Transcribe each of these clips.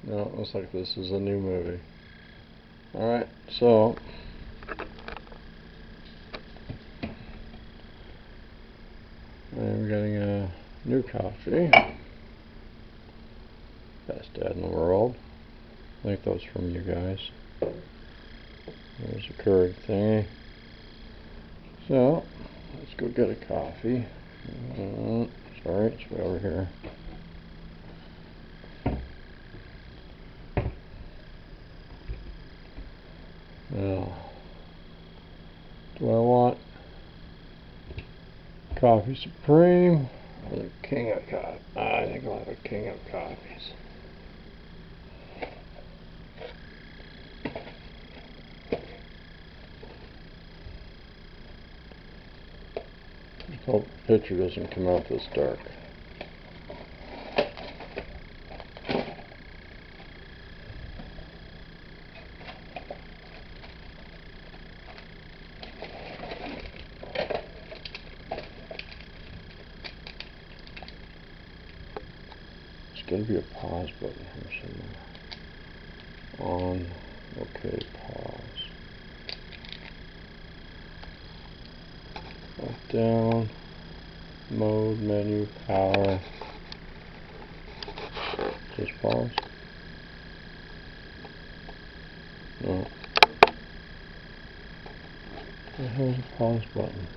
No, it looks like this is a new movie. Alright, so I'm getting a new coffee. Best dad in the world. I think that was from you guys. There's a Keurig thingy. So, let's go get a coffee. Sorry, it's way over here. Now, do I want Coffee Supreme or the King of Coffee? I think I'll have a King of Coffees. Just hope the picture doesn't come out this dark. There's got to be a pause button here somewhere. On, okay, pause. Up, down, mode, menu, power. Just pause. No. What the hell is a pause button?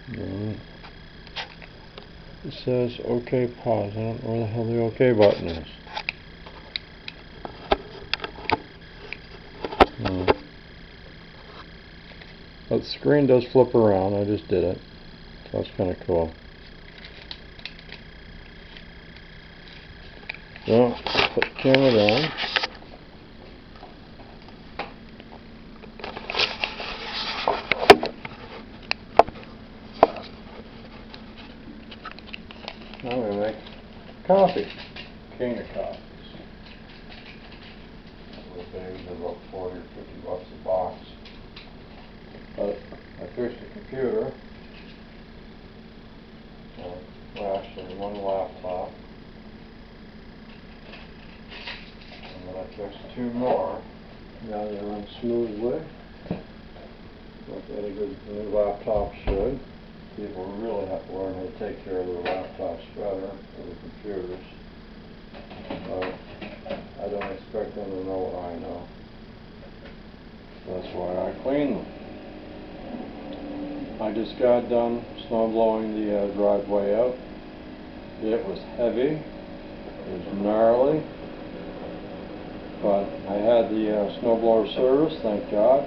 No. It says OK pause. I don't know where the hell the OK button is. No. But the screen does flip around. I just did it. So that's kind of cool. So, put the camera down. Now I'm going to make coffee. King of coffees. Those babies are about 40 or 50 bucks a box. But I fixed the computer. Well, actually, one laptop. And then I fixed 2 more. Now they run smoothly. Like any good new laptop should. People really have to learn how to take care of their laptops better than the computers. But I don't expect them to know what I know. That's why I clean them. I just got done snow blowing the driveway out. It was heavy. It was gnarly. But I had the snowblower service, thank God.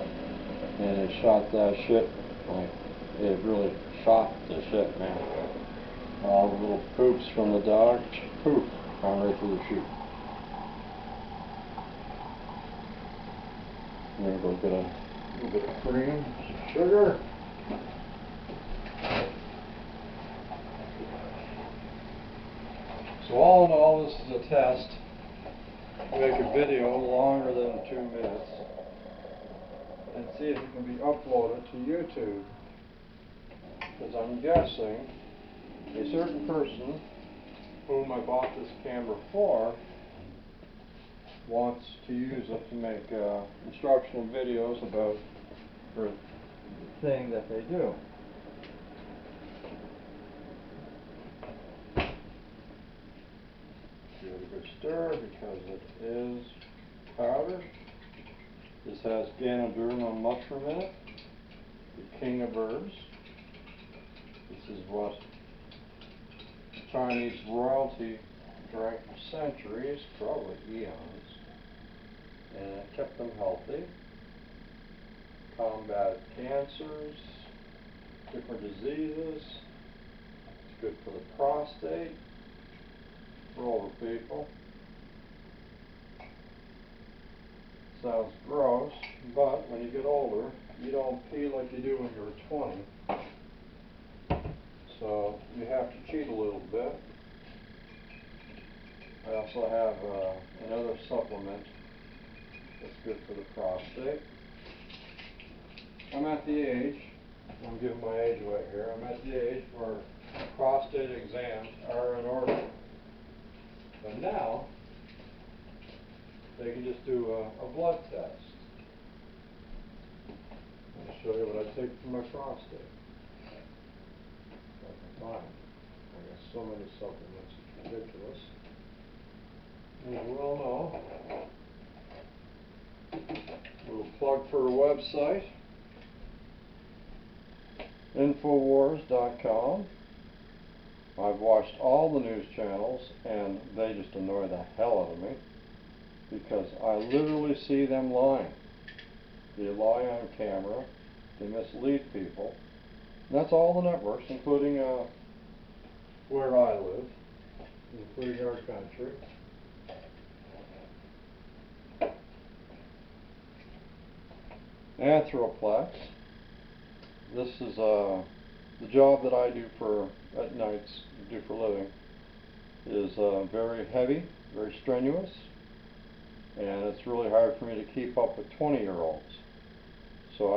And it shot that shit. Like, it really shot the shit, man. All the little poops from the dog, poof, gone right through the chute. I'm going to go get a little bit of cream, some sugar. So all in all, this is a test. Make a video longer than 2 minutes and see if it can be uploaded to YouTube. Because I'm guessing a certain person whom I bought this camera for wants to use it to make instructional videos about the thing that they do. Give it a good stir because it is powder. This has Ganoderma mushroom in it, the king of herbs. This is what Chinese royalty drank for centuries, probably eons, and it kept them healthy, combated cancers, different diseases. It's good for the prostate, for older people. Sounds gross, but when you get older, you don't pee like you do when you were 20. So you have to cheat a little bit. I also have another supplement that's good for the prostate. I'm at the age I'm giving my age away here. I'm at the age where prostate exams are in order. But now, they can just do a blood test. I'll show you what I take for my prostate. If I can find it. I got so many supplements, it's ridiculous. As you well know, a little plug for a website, Infowars.com. I've watched all the news channels and they just annoy the hell out of me because I literally see them lying. They lie on camera, they mislead people. And that's all the networks, including where I live, including our country. Anthroplex. This is the job that I do for at nights, do for a living, is very heavy, very strenuous, and it's really hard for me to keep up with 20-year-olds. So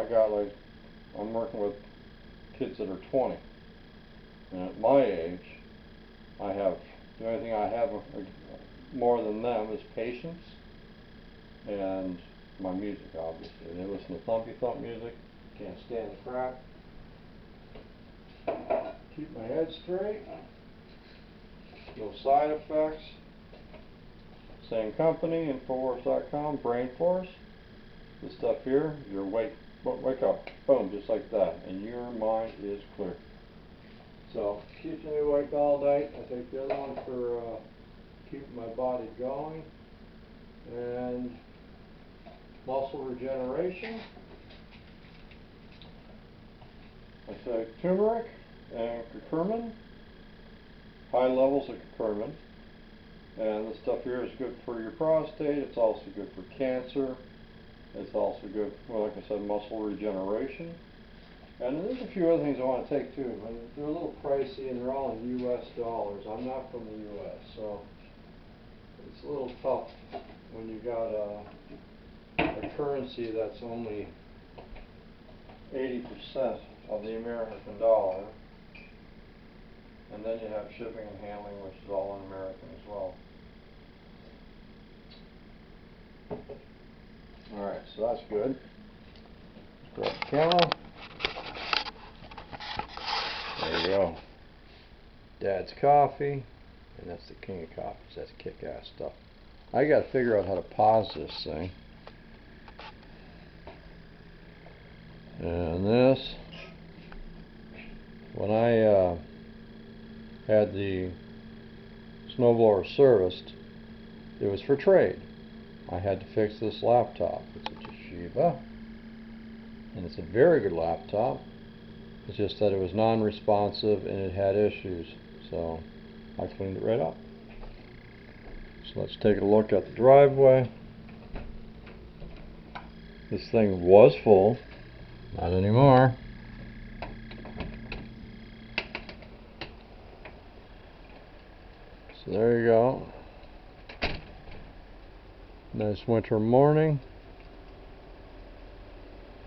I'm working with kids that are 20, and at my age, the only thing I have more than them is patience and my music, obviously. They listen to thumpy thump music, can't stand the crap. Keep my head straight, no side effects. Same company, Infowars.com, Brain Force. This stuff here, you wake up, boom, just like that, and your mind is clear. So, keeps me awake all night. I take the other one for keeping my body going, and muscle regeneration. I say turmeric and curcumin, high levels of curcumin, and this stuff here is good for your prostate. It's also good for cancer. It's also good for, like I said, muscle regeneration. And there's a few other things I want to take too, but they're a little pricey and they're all in US dollars. I'm not from the US, so it's a little tough when you got a currency that's only 80% of the American dollar, and then you have shipping and handling, which is all in American as well. Alright, so that's good. Grab the camera. There you go. Dad's coffee, and that's the king of coffees. That's kick-ass stuff. I gotta figure out how to pause this thing. And this, when I had the snowblower serviced, it was for trade. I had to fix this laptop. It's a Toshiba, and it's a very good laptop. It's just that it was non-responsive and it had issues, so I cleaned it right up. So let's take a look at the driveway. This thing was full, not anymore. So there you go. Nice winter morning.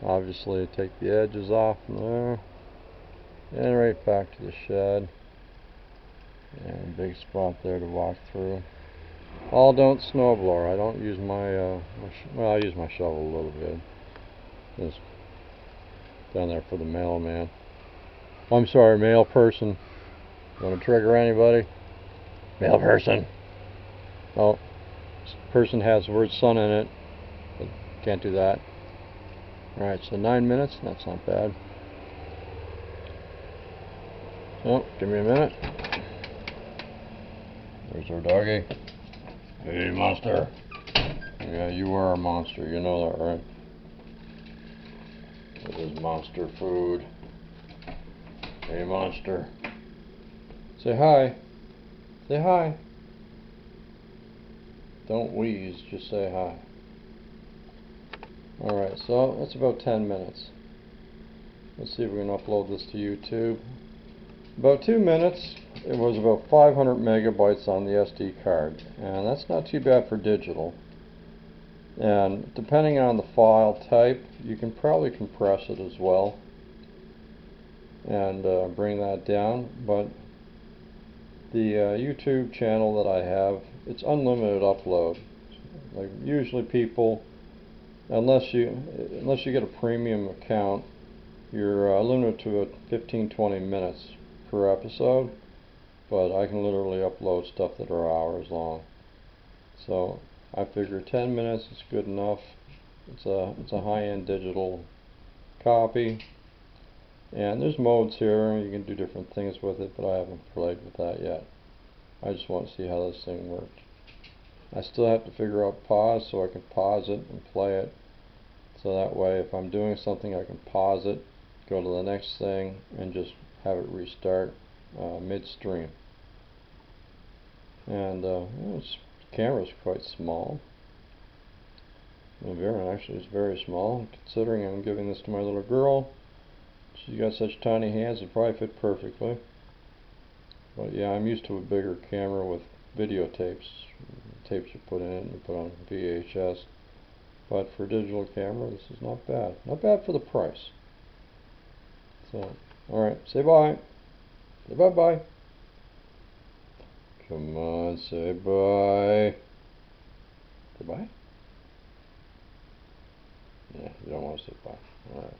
Obviously take the edges off from there. And right back to the shed. And big spot there to walk through. All don't snowblower. I don't use my, well, I use my shovel a little bit. Just down there for the mailman. Oh, I'm sorry, mail person. Want to trigger anybody? Mail person. Oh, person has the word son in it, but can't do that. Alright, so 9 minutes. That's not bad. Oh, give me a minute. There's our doggy. Hey, monster. Yeah, you are a monster. You know that, right? It is monster food. Hey, monster. Say hi. Say hi. Don't wheeze, just say hi. Alright, so that's about 10 minutes. Let's see if we can upload this to YouTube. About 2 minutes, it was about 500 megabytes on the SD card, and that's not too bad for digital. And depending on the file type, you can probably compress it as well. and bring that down. But the YouTube channel that I have, it's unlimited upload. Like usually people, unless you get a premium account, you're limited to 15-20 minutes per episode. But I can literally upload stuff that are hours long. So I figure 10 minutes is good enough. It's a high-end digital copy, and there's modes here. You can do different things with it, but I haven't played with that yet. I just want to see how this thing works. I still have to figure out pause, so I can pause it and play it. So that way, if I'm doing something, I can pause it, go to the next thing, and just have it restart midstream. And this camera's quite small. Actually, it's very small, considering I'm giving this to my little girl. She's got such tiny hands, it probably fit perfectly. But yeah, I'm used to a bigger camera with videotapes. Tapes you put in it and you put on VHS. But for digital camera, this is not bad. Not bad for the price. So, alright, say bye. Say bye-bye. Come on, say bye. Say bye? Yeah, you don't want to say bye. Alright.